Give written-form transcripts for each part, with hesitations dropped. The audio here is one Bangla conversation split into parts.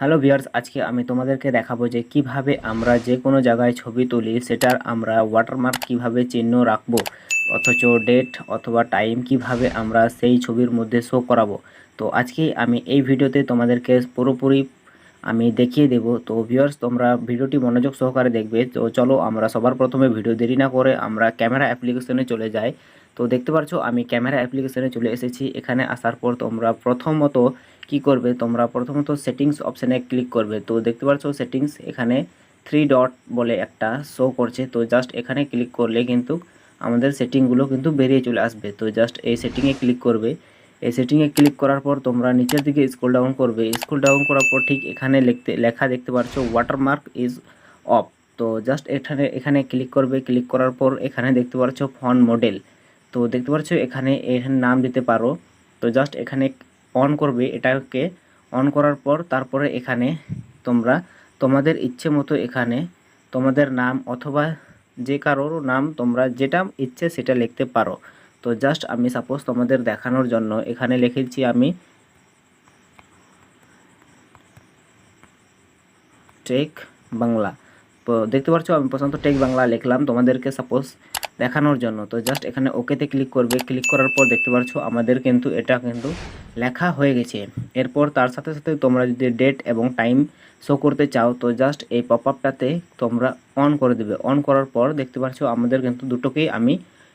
হ্যালো ভিউয়ার্স, আজকে আমি তোমাদেরকে দেখাবো যে কিভাবে আমরা যে কোনো জায়গায় ছবি তুলি সেটার আমরা ওয়াটারমার্ক কিভাবে চিহ্ন রাখবো, অথচ ডেট অথবা টাইম কিভাবে আমরা সেই ছবির মধ্যে শো করাবো। তো আজকে আমি এই ভিডিওতে তোমাদেরকে পুরোপুরি আমি দেখিয়ে দেব। তো ভিউয়ার্স, তোমরা ভিডিওটি মনোযোগ সহকারে দেখবে। তো চলো আমরা সবার প্রথমে ভিডিও দেরি না করে আমরা ক্যামেরা অ্যাপ্লিকেশনে চলে যাই। তো দেখতে পাচ্ছো আমি ক্যামেরা অ্যাপ্লিকেশনে চলে এসেছি। এখানে আসার পর তোমরা প্রথমত কি করবে, তোমরা প্রথমত সেটিংস অপশানে ক্লিক করবে। তো দেখতে পাচ্ছ সেটিংস এখানে 3 ডট বলে একটা শো করছে। তো জাস্ট এখানে ক্লিক করলে কিন্তু আমাদের সেটিংগুলো কিন্তু বেরিয়ে চলে আসবে। তো জাস্ট এই সেটিংয়ে ক্লিক করবে। এই সেটিংয়ে ক্লিক করার পর তোমরা নিচের দিকে স্ক্রল ডাউন করবে। স্ক্রল ডাউন করার পর ঠিক এখানে লেখা দেখতে পাচ্ছ ওয়াটারমার্ক ইজ অফ। তো জাস্ট এখানে ক্লিক করবে। ক্লিক করার পর এখানে দেখতে পাচ্ছ ফন্ট মডেল। তো দেখতে পাচ্ছ এখানে নাম দিতে পারো। তো জাস্ট এখানে অন করবে। এটাকে অন করার পর তারপরে এখানে তোমরা তোমাদের ইচ্ছে মতো এখানে তোমাদের নাম অথবা যে কারোর নাম তোমরা যেটা ইচ্ছে সেটা লিখতে পারো। তো জাস্ট আমি সাপোজ তোমাদের দেখানোর জন্য এখানে লিখেছি আমি টেক বাংলা। তো দেখতে পাচ্ছ আমি পছন্দ টেক বাংলা লিখলাম তোমাদেরকে সাপোজ দেখানোর জন্য। তো জাস্ট এখানে ওকেতে ক্লিক করবে। ক্লিক করার পর দেখতে পাচ্ছ আমাদের কিন্তু এটা কিন্তু লেখা হয়ে গেছে। এরপর তার সাথে সাথে তোমরা যদি ডেট এবং টাইম শো করতে চাও তো জাস্ট এই পপ আপটাতে তোমরা অন করে দেবে। অন করার পর দেখতে পাচ্ছ আমাদের কিন্তু দুটোকেই আমি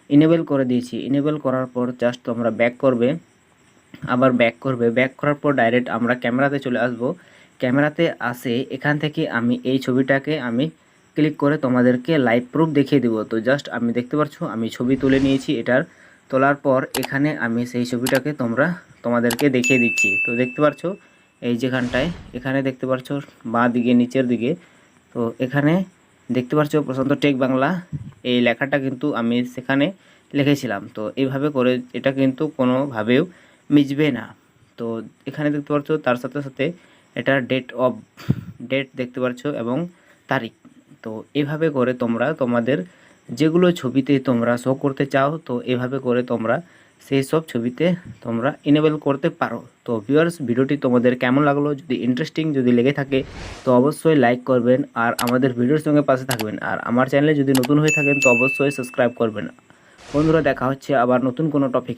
ইনেবল করে দিয়েছি। ইনেবল করার পর জাস্ট তোমরা ব্যাক করবে, আবার ব্যাক করবে। ব্যাক করার পর ডাইরেক্ট আমরা ক্যামেরাতে চলে আসব। ক্যামেরাতে আসে এখান থেকে আমি এই ছবিটাকে আমি ক্লিক করে তোমাদেরকে লাইভ প্রুফ দেখিয়ে দেবো। তো জাস্ট আমি দেখতে পাচ্ছ আমি ছবি তুলে নিয়েছি। এটার তোলার পর এখানে আমি সেই ছবিটাকে তোমাদেরকে দেখিয়ে দিচ্ছি। তো দেখতে পাচ্ছ এই যেখানটায় এখানে দেখতে পাচ্ছ বাঁ দিকে নিচের দিকে। তো এখানে দেখতে পাচ্ছ প্রশান্ত টেক বাংলা এই লেখাটা কিন্তু আমি সেখানে লিখেছিলাম। তো এইভাবে করে এটা কিন্তু কোনোভাবেও মিশবে না। তো এখানে দেখতে পাচ্ছ তার সাথে সাথে এটা ডেট দেখতে পাচ্ছ এবং তারিখ। তো এভাবে করে তোমরা তোমাদের যেগুলো ছবিতে তোমরা শো করতে চাও তো এভাবে করে তোমরা সেই সব ছবিতে তোমরা ইনেবল করতে পারো। তো ভিউয়ার্স, ভিডিওটি তোমাদের কেমন লাগলো? যদি ইন্টারেস্টিং যদি লেগে থাকে তো অবশ্যই লাইক করবেন আর আমাদের ভিডিওর সঙ্গে পাশে থাকবেন। আর আমার চ্যানেলে যদি নতুন হয়ে থাকেন তো অবশ্যই সাবস্ক্রাইব করবেন। বন্ধুরা, দেখা হচ্ছে আবার নতুন কোনো টপিক নিয়ে।